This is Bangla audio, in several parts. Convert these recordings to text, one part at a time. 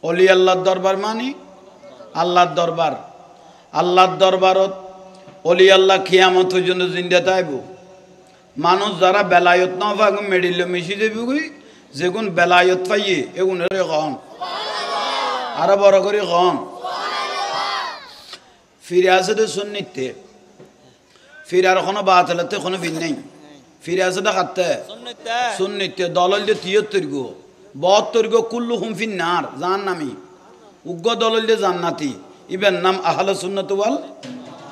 অলি আল্লাহর দরবার মানি আল্লাহর দরবার। আল্লাহর দরবারত অলি আল্লাহ কিয়ামত পর্যন্ত জিন্দা থাকব। মানুষ যারা বেলায়ত না পাগ মেডিল মিশি দেবি যেগুন বেলায়ত পাইয়ে এগুনের কম আরো বড় করে কম ফিরে আছে তো সুন্নিতে ফিরে আর কোনো বাত হলে কোনো ফির নেই ফিরে আছে তো খাতে সুন্নিতে দলল দিয়ে ৭৩ গো ৭২ গো কুল্লু হুমফিন নার জান নামি উগ্র দলল দিয়ে জান্নাতি ইবেন নাম আহলে সুন্নাত ওয়াল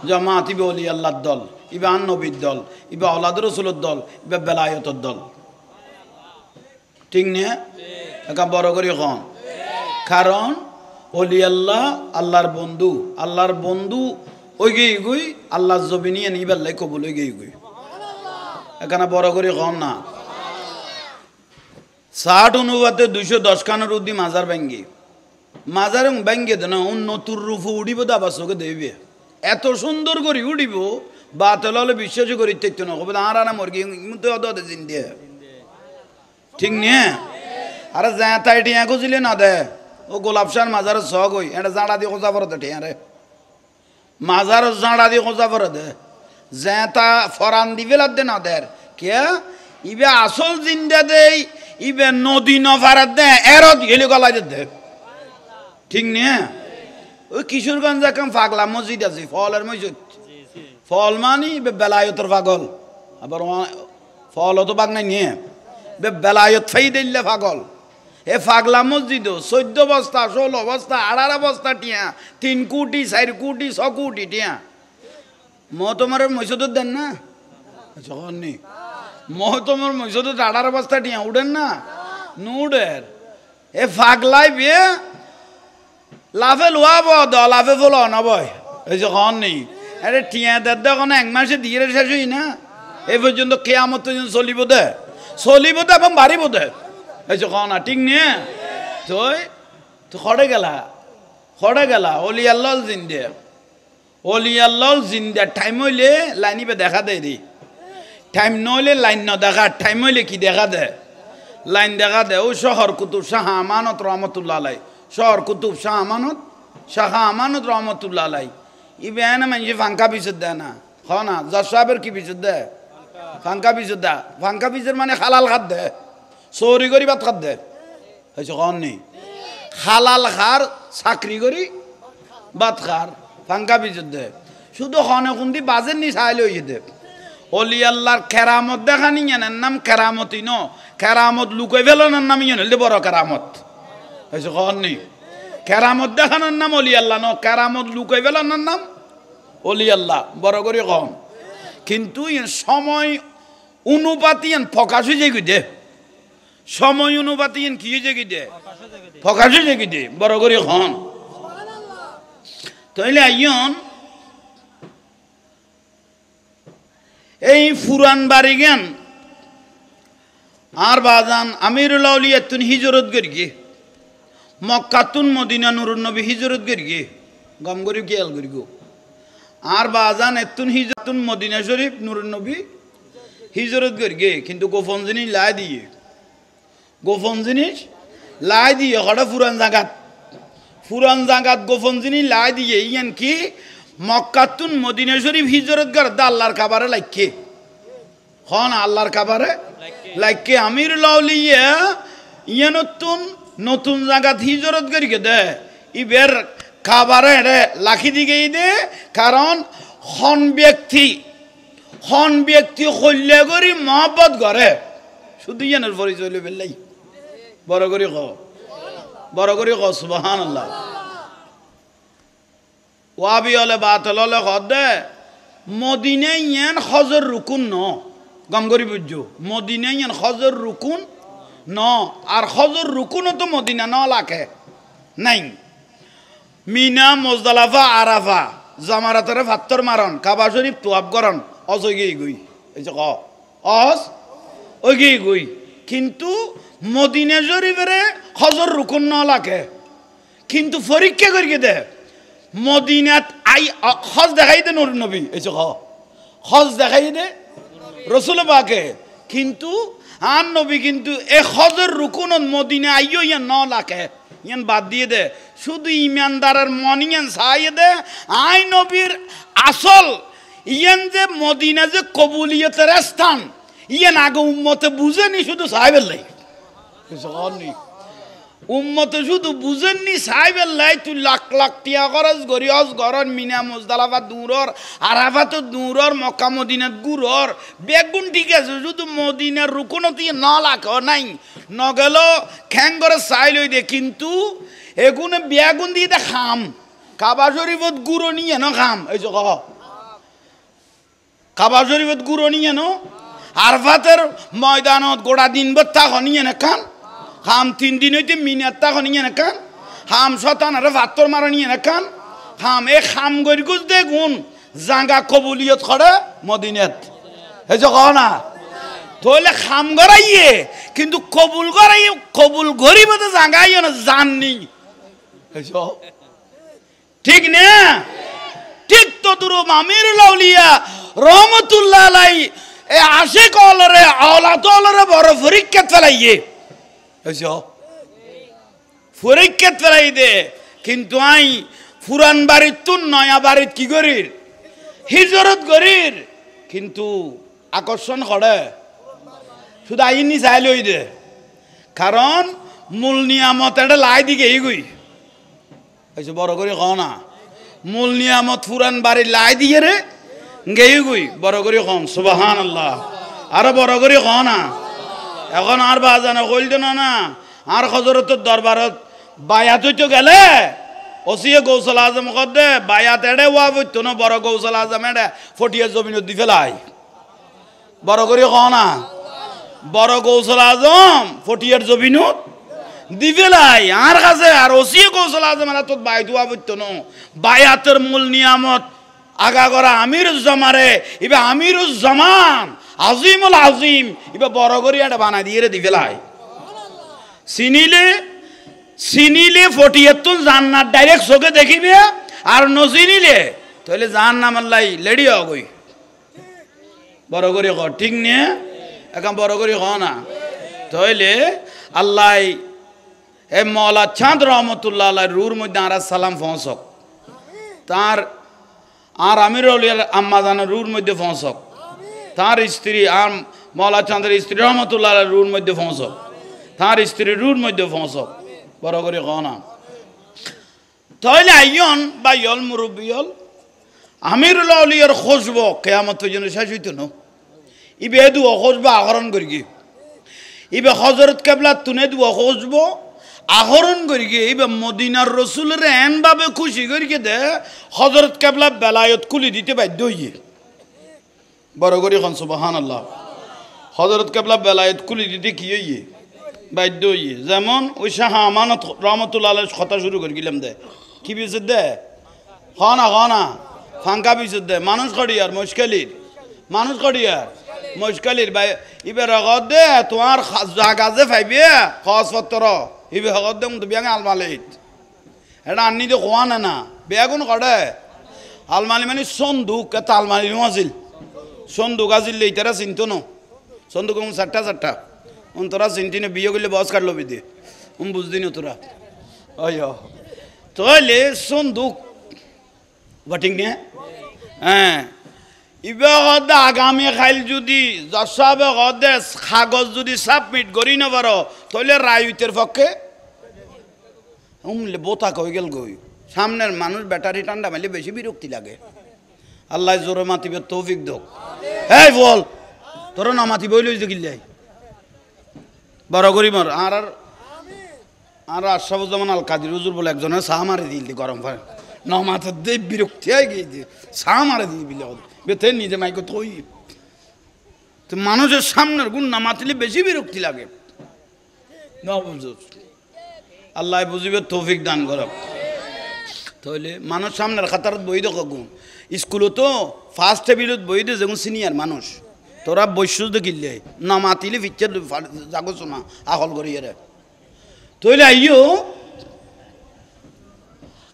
জামাত ইবে অলি আল্লাহর দল ইবে আন নবীর দল ইবে আওলাদ রাসূলের দল ইবে বেলায়েতের দল ঠিক না একা বড় করে কম কারণ অলি আল্লাহ আল্লাহর বন্ধু ওই গিয়ে গুই আল্লাহর জমিনে নিবার লাই কবুল হয়ে গিয়ে গুই এখানে বড় করে কম না ৬০ অনুপাতে ২১০ খানের উদ্দি মাজার ব্যাঙ্গি মাজার ব্যাঙ্গে দেন নতুন রূপ উড়িব দাবা চোখে দেবে এত সুন্দর করে উড়িব বা তাহলে বিশ্বাস করি তেত না কবে আর না মর্গি দিন দিয়ে ঠিক নিয়ে আরে যা তাই টিয়া খুঁজিলে না দে ও গোলাপশার মাজারের শখ হই এটা জাঁড়া দিয়ে খোঁজা পড়ে দে টিয়া রে মাজারের জাঁড়া দিয়ে খোঁজা পড়ে দে যা তা ফরান দিবে দে না দের কে ইবে আসল জিন্দা দেই ইবে নদী নফারাত দে এরত গেলে গলায় দে ঠিক নিয়ে ওই কিশোরগঞ্জ এখন পাগলা মসজিদ আছে ফলের মসজিদ ফল মানি বেলায়তের পাগল আবার ফলও তো বাগ নাই নিয়ে বেলায়ত ফাই দিলে পাগল এ পাগলা মসজিদ ১৪ বস্তা ১৬ বস্তা ১৮ বস্তা টিয়া ৩ কোটি ৪ কোটি ৬ কোটি টিয়া তোমার মসজিদ দেন না যখন নি তোমার মসজিদ ১৮ বস্তা টিয়া উঠেন না নুডের এ পাগলাই বিয়ে লাভে লোয়াব লাভে ফল নবয় এই যখন নেই আরে টিয়া দেড় এখন ১ মাসে দিয়ে শেষ হই না এই পর্যন্ত কেয়ামত পর্যন্ত চলিব দে এবং বাড়িব দে এই যখন না ঠিক নিয়ে তো খড়ে গেলা অলি আল্লাহ জিন্দে টাইম হইলে লাইনিবে দেখা দেয় রে টাইম নইলে লাইন ন দেখা টাইম হইলে কি দেখা দে লাইন দেখা দে ও শহর কুতুব শাহ আমানত রহমতুল্লাহ আলাই শহর কুতুব শাহ আমানত রহমতুল্লাহ আলাই ইবে না মানুষ ফাঙ্কা পিছত দেয় না খ না জজ সাহেবের কি পিছত দেয় ফাঙ্কা পিছত দে ফাঙ্কা পিছের মানে হালাল খাত দে চৌরি করি ভাত খাত দে হয়েছে কন নেই হালাল খার চাকরি করি ভাত খার ফাঙ্কা পিছত দে শুধু খনে খুন্দি বাজের নি চাইলে হয়ে দে অলি আল্লাহর কেরামত দেখা নি এনার নাম কেরামতি ন কেরামত লুকাই ফেলানোর নাম ইয়ে হলে বড় কেরামত হয়েছে কন নেই কেরামত দেখানোর নাম অলি আল্লাহ ন কেরামত লুকাই ফেলানোর নাম অলি আল্লাহ বড় করে কম কিন্তু সময় অনুপাতি ফকাশ হয়ে যাই দে সময় অনুপাতি কি হয়ে যাই দে ফকাশ হয়ে যাই দে বড় করে কম তাইলে আইন এই ফুরান বাড়ি জ্ঞান আর বাজান আমিরুল আউলিয়া তুন হিজরত করি মক্কাতুন মদিনা নুরুন নবী হিজরত করি গম করি খেয়াল করি গো আর বাজান এতুন হিজরতুন মদিনা শরীফ নুরুন নবী হিজরত করি কিন্তু গোপন জিনিস লাই দিয়ে হঠাৎ ফুরান জাগাত গোপন জিনিস লাই দিয়ে ইয়ান কি মক্কাতুন মদিনা শরীফ হিজরত কর আল্লাহর কাবারে লাইকে হন আল্লাহর কাবারে লাইকে আমিরুল আউলিয়া নতুন জাগাত হিজরত করি দে ইবের খাবারে লাখি দিকে দে কারণ হন ব্যক্তি কল্যা করি মহব্বত করে শুধু ইয়ানের পরিচয় লই বেলাই বড় করে ক সুবহানাল্লাহ ওয়াবি হলে বাতল হলে দে মদিনে ইয়ান হজর রুকুন ন গম করি বুঝছো মদিনে ইয়ান হজর রুকুন ন আর হজর রুকুনও তো মদিনা ন লাখে নাই মিনা মুজদালিফা আরাফা জামারাতের ফাত্তর মারন কাবা শরীফ তোয়াব করন অজগেই গই এই যে ওই গই কিন্তু মদিনা শরীফের হজর রুকুন ন লাখে কিন্তু পরীক্ষা করিয়ে দে মদিনাত আই হজ দেখাই দে নুর নবী এই যে হজ দেখাই দে রসুল পাকে কিন্তু আন নবী কিন্তু এ হজর রুকুন মদিনা আইও ইয়া ন লাখে ইয়ান বাদ দিয়ে দে শুধু ইমানদারের মন ইয়ান ছাইয়ে দে আই নবীর আসল ইয়ান যে মদিনা যে কবুলিয়তের স্থান ইয়ান আগে উম্মতে বুঝেনি শুধু সাহেবের লাই উম্মতে শুধু বুঝেননি সাহেবের লাই তুই লাখ লাখ টিয়া খরচ গরিয়স গরর মিনা মুজদালাফা দূরর আরাফাত দূরর মক্কা মদিনাত গুরর বেগুন ঠিক আছে শুধু মদিনার রুকুনো তুই ন লাখ নাই নগেল খ্যাং করে চাই লই দে কিন্তু এগুনে বেগুন দিয়ে দে খাম কাবা শরীফত গুঁড়ো নিয়ে ন খাম এই যে কাবা শরীফত গুঁড়ো নিয়ে ন আরফাতের ময়দানত গোড়া দিন বত্তা নিয়ে না খান খাম 3 দিন হইতে মিনাত্তা নিয়ে না খান খাম শতান আর ভাত্তর মারা নিয়ে না খান খাম এ খাম গরি গুজ দেখুন জাঙ্গা কবুলিয়ত করে মদিনাত এই যে না তাহলে খাম গড়াইয়ে কিন্তু কবুল গড়াই কবুল গরিব তো জাঙ্গাইও না জাননি ঠিক না ঠিক তো দূর আমিরুল আউলিয়া রহমতুল্লাহ আলাই এ আশিক অলরে আওলাদ অলরে বড় পরীক্ষা ফেলাইয়ে পরীক্ষা ফেলাই দে কিন্তু আই পুরান বাড়ির তুন নয়া বাড়ির কি করির হিজরত করির কিন্তু আকর্ষণ করে শুধু আইনি চাই লই দে কারণ মূল নিয়ামত এটা লাই দিকে এগুই বড় করে ক না মূল নিয়ামত পুরান বাড়ির লাই দিয়ে রে গেই গুই বড় করে কম সুবহানাল্লাহ আরো বড় করে ক না এখন আর বাজানো কইল না আর হযরতের দরবারত বায়াত হইতো গেলে ওসিয়ে গৌসল আজম কদে বায়াত এড়ে ওয়া হইতো না বড় গৌসল আজম এড়ে ফটিয়া জমিনত দি ফেলাই বড় করে ক না বড় গৌসল আজম ফটিয়ার জমিনত দি ফেলাই আর কাছে আর ওসিয়ে গৌসল আজম এরা তো বায়াত ওয়া হইতো না বায়াতের মূল নিয়ামত আগা করা আমিরুজ্জামারে ইবে আমিরুজ্জামান আজিমুল আজিম ইবে বড় করে এটা বানাই দিয়ে দি ফেলাই চিনিলে ফটিয়াতুন জান্নাত ডাইরেক্ট চোখে দেখিবে আর নচিনিলে তাহলে জাহান্নামের লাই লেডি হগই বড় করে ক ঠিক নে এখন বড় করে ক না তাহলে আল্লাহ এ মৌলা চাঁদ রহমতুল্লাহ আল্লাহ রুর মধ্যে আর সালাম পৌঁছক তার আর আমিরুল আউলিয়ার আম্মা জানের রুর মধ্যে পৌঁছক তার স্ত্রী আর মৌলা চাঁদের স্ত্রী রহমতুল্লাহ রুর মধ্যে পৌঁছক তার স্ত্রী রুর মধ্যে পৌঁছক বড় করে ক না তাহলে আইয়ন বা ইয়ল মুরব্বিয়ল আমিরুল আউলিয়ার খোঁজব কেয়ামত পর্যন্ত শেষ হইতো না ইবে দু খোঁজব আহরণ করি গিয়ে ইবে হজরত কেবলা তুনে দু খোঁজব আহরণ করি গিয়ে ইবে মদিনার রসুলের এনভাবে খুশি করি গিয়ে দে হজরত কেবলা বেলায়ত খুলি দিতে বাধ্য হইয়ে বড় করে খন সুবহানাল্লাহ হজরত কেবলা বেলায়ত খুলি দিতে কি হইয়ে বাধ্য হইয়ে যেমন ওই শাহ আমানত রহমতুল্লাহ কথা শুরু করে গেলাম দে কি বিচুর দে না ফাঙ্কা বিচুর দে মানুষ কড়িয়ার মুশকিলির মানুষ কড়িয়ার মুশকিলির ভাই ইবে রগত দে তোমার জাগা যে ফাইবে খসপত্র ইবে হগত দে তো বিয়াঙ্গে আলমালিত এটা আনি তো খোয়া না বেগুন কড়ে আলমালি মানে সন্দুক এটা আলমালি আছিল সন্দুক আছিল এইটারা চিন্ত ন সন্দুক চারটা তোরা চিন্তি না বিয়ে করলে বস কাটলো বিদে বুঝদি না তোরা তাহলে সন্দুক ঠিক নিয়ে হ্যাঁ ইবে হদে আগামী খাইল যদি যশাবে হদে কাগজ যদি সাবমিট করি না পারো তাহলে রায়ুতের পক্ষে বোতা কই গেল গই সামনের মানুষ ব্যাটারি ঠান্ডা মাইলে বেশি বিরক্তি লাগে আল্লাহ জোরে মাতিবে তৌফিক দোক এই বল তোরা না মাতি বই লইতে গিল্লাই বড় করি মর আর আশরাফুজ্জামান আল কাদির হুজুর বলে একজনের চা মারে দিল গরম পানি ন মাথার দিয়ে বিরক্তি হয়ে গিয়ে চা মারে দিল বিলে বেতে নিজে মাইকে থই তো মানুষের সামনের গুণ না মাতিলে বেশি বিরক্তি লাগে না বুঝো আল্লাহ বুঝিবে তৌফিক দান করব তাহলে মানুষ সামনের খাতারত বই দেখো গুণ স্কুলও তো ফার্স্ট টেবিলত বই দে যেমন সিনিয়র মানুষ তোরা বৈশ্য কিনলে না মাতিলে ফিচ্ছে জাগছ না আহল করি তাহলে আইও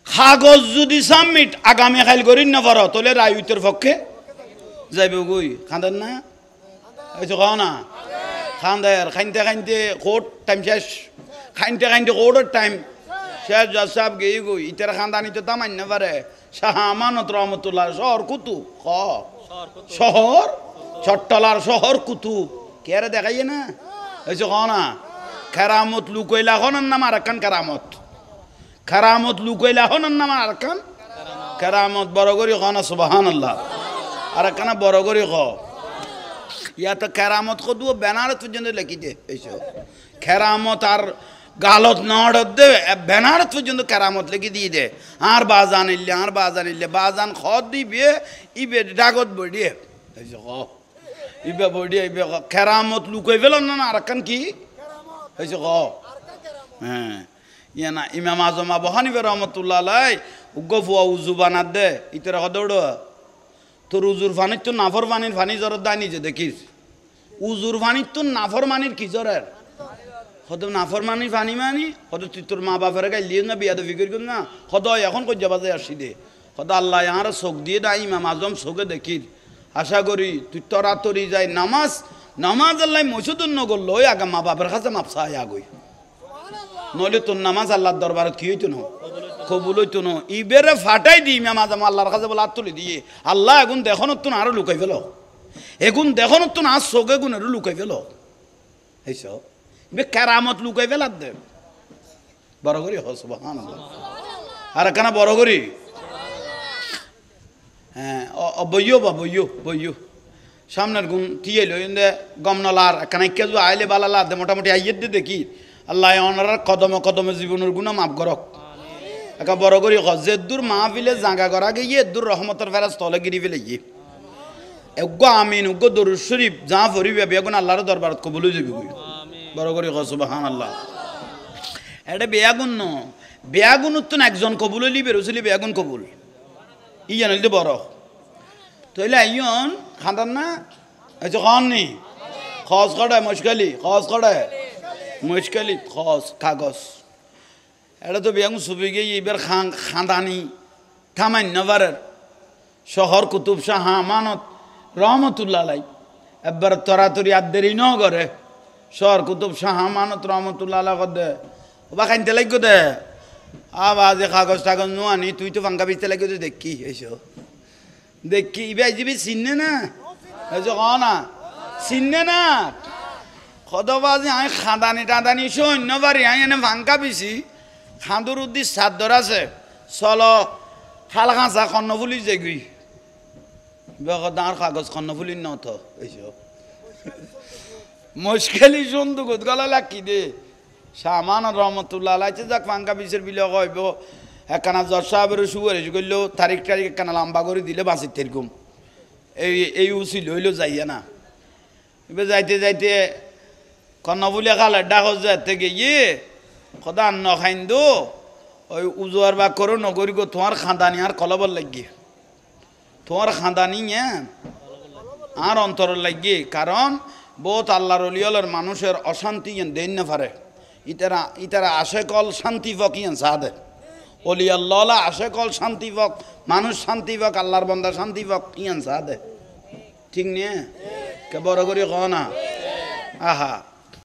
কাগজ যদি সাবমিট আগামী খাইল করি না পারো তাহলে রায়ুতের পক্ষে যাইবে গই খান্দেন না এই তো খাও না খান্দার খাইতে কোর্ট টাইম শেষ খাইতে কোর্টের টাইম শেখ জজ সাহেব গেই গই ইতার খানদানি তো তামান্য না পারে শাহ আমানত রহমতুল্লাহ শহর কুতুব শহর চট্টলার শহর কুতুব কে রে দেখাইয়ে না এই যে না কেরামত লুকইলা হনন নাম আরাকান কেরামত কেরামত লুকইলা হনন নাম আরাকান কেরামত বড় করি হনা সুবহানাল্লাহ আরাকানা বড় করি হ ইয়া তো কেরামত কদু বেনারত পর্যন্ত লিখি দে এইসব কেরামত আর গালত নড় দে বেনারত পর্যন্ত কেরামত লিখি দিয়ে দে আর বাজান ইল্লে বাজান খদ দিবে ইবে ডাগত বড়িয়ে এইসব ইবে বড়িয়ে ইবে কেরামত লুকই ফেল না আরাকান কি এইসব হ্যাঁ ইয়া না ইমাম আজম আবু হানিফা রহমতুল্লাহ আলাই উগফুয়া উজু বানাত দে ইতরা কদড় তোর উজুর ফানির তো নাফর পানির ফানি জ্বরের দায় নিজে দেখিস উজুর ফানির তো নাফর মানির কি জ্বরের হত নাফর মানির ফানি মানি হত তুই তোর মা বাপের গাই লিয়ে না বিয়া তো ফিকির কর না হত এখন কই যাবাজে আসি দে হত আল্লাহ আর চোখ দিয়ে না ইমাম আজম চোখে দেখির আশা করি তুই তরাতরি যাই নামাজ আল্লাহ মসুদুর নগরল ওই আগে মা বাপের কাছে মাপসা আগই নইলে তোর নামাজ আল্লাহর দরবারত কি হইতো না কবুল হইতো না ইবেরে ফাটাই দি ইমাম আজম আল্লাহর কাছে বলে হাত তুলে দিয়ে আল্লাহ এগুন দেখুন তো আরো লুকাই ফেল এগুন দেখুন তো আর চোখে গুণ আরো লুকাই ফেল এইস ইবে কেরামত লুকাই ফেলার দে বড় করি হস সুবহানাল্লাহ আর কেন বড় করি হ্যাঁ বইও বা বইও সামনের গুণ টিয়ে লইন্দে গমনলার কানাই কেজু আইলে বালালা দে মোটামুটি আইয়ের দে দেখি আল্লাহ অনার কদমে জীবনের গুণা মাফ করক একা বড় করি যে দূর মাহফিলে জাগা করা গিয়ে দূর রহমতের ফেরাজ তলে গিরি ফেলে গিয়ে এগো আমিন উগ্র দরুদ শরীফ যা ফরিবে বেগুন আল্লাহর দরবারত কবুল হয়ে যাবে বড় করি সুবহানাল্লাহ এটা বেয়াগুন তো একজন কবুল হইলি বেরোছিলি বেয়াগুন কবুল ইয়া নইলে বড় তইলে আইয়ন খান্দান না এই যে খাননি খস কড়ায় মুশকালি খস কাগজ এটা তো বেয়াগুন ছবি গিয়ে এবার খানদানি থামান্য বারের শহর কুতুব শাহ আমানত রহমতুল্লাহ আলাই এবার তরাতরি আর দেরি ন করে শহর কুতুব শাহ আমানত রহমতুল্লাহ আল্লাহ দে বা খাইতে লাগো দে আবার যে কাগজ টাগজ নোয়ানি তুই তো ফাঙ্কা বিচতে লাগো তো দেখি এইসব দেখি ইবে জিবি চিনে না এই যে না চিনে না কদবাজি আমি খাঁদানি টাদানি সৈন্য বাড়ি আমি এনে ফাঙ্কা বিছি খাঁদুর উদ্দিস সাদ্দর আছে চলো খাল খাঁচা কর্ণফুলি যেগুই দাঁড় কাগজ কর্ণফুলি নত এইসব মুশকিলি সন্ধু গোদ গলা লাকি দে সামান রহমতুল্লাহ আলাইছে যাক ফাঙ্কা বিচের বিলে কইব একখানা জজ সাহেবের সুগার করলেও তারিখ একখানা লম্বা করে দিলে বাঁচির তেরকম এই উচিল হইলেও যাইয়া না এবার যাইতে কর্ণফুলি খালের ডাক যাতে গিয়ে কদা আন্ন খাইন দো ওই উজোয়ার বা করো নগরী গো তোমার খাঁদানি আর কলবর লাগিয়ে তোমার খাঁদানি আর অন্তর লাগিয়ে কারণ বহুত আল্লাহর অলিয়ালের মানুষের অশান্তি দেন না পারে ইতারা আশেকল শান্তি পক ইয়ান সাদে অলি আল্লাহ আশেকল শান্তি পক মানুষ শান্তি পক আল্লাহর বন্দা শান্তি পক ইয়ান সাদে ঠিক নিয়ে কে বড় করি ক না আহা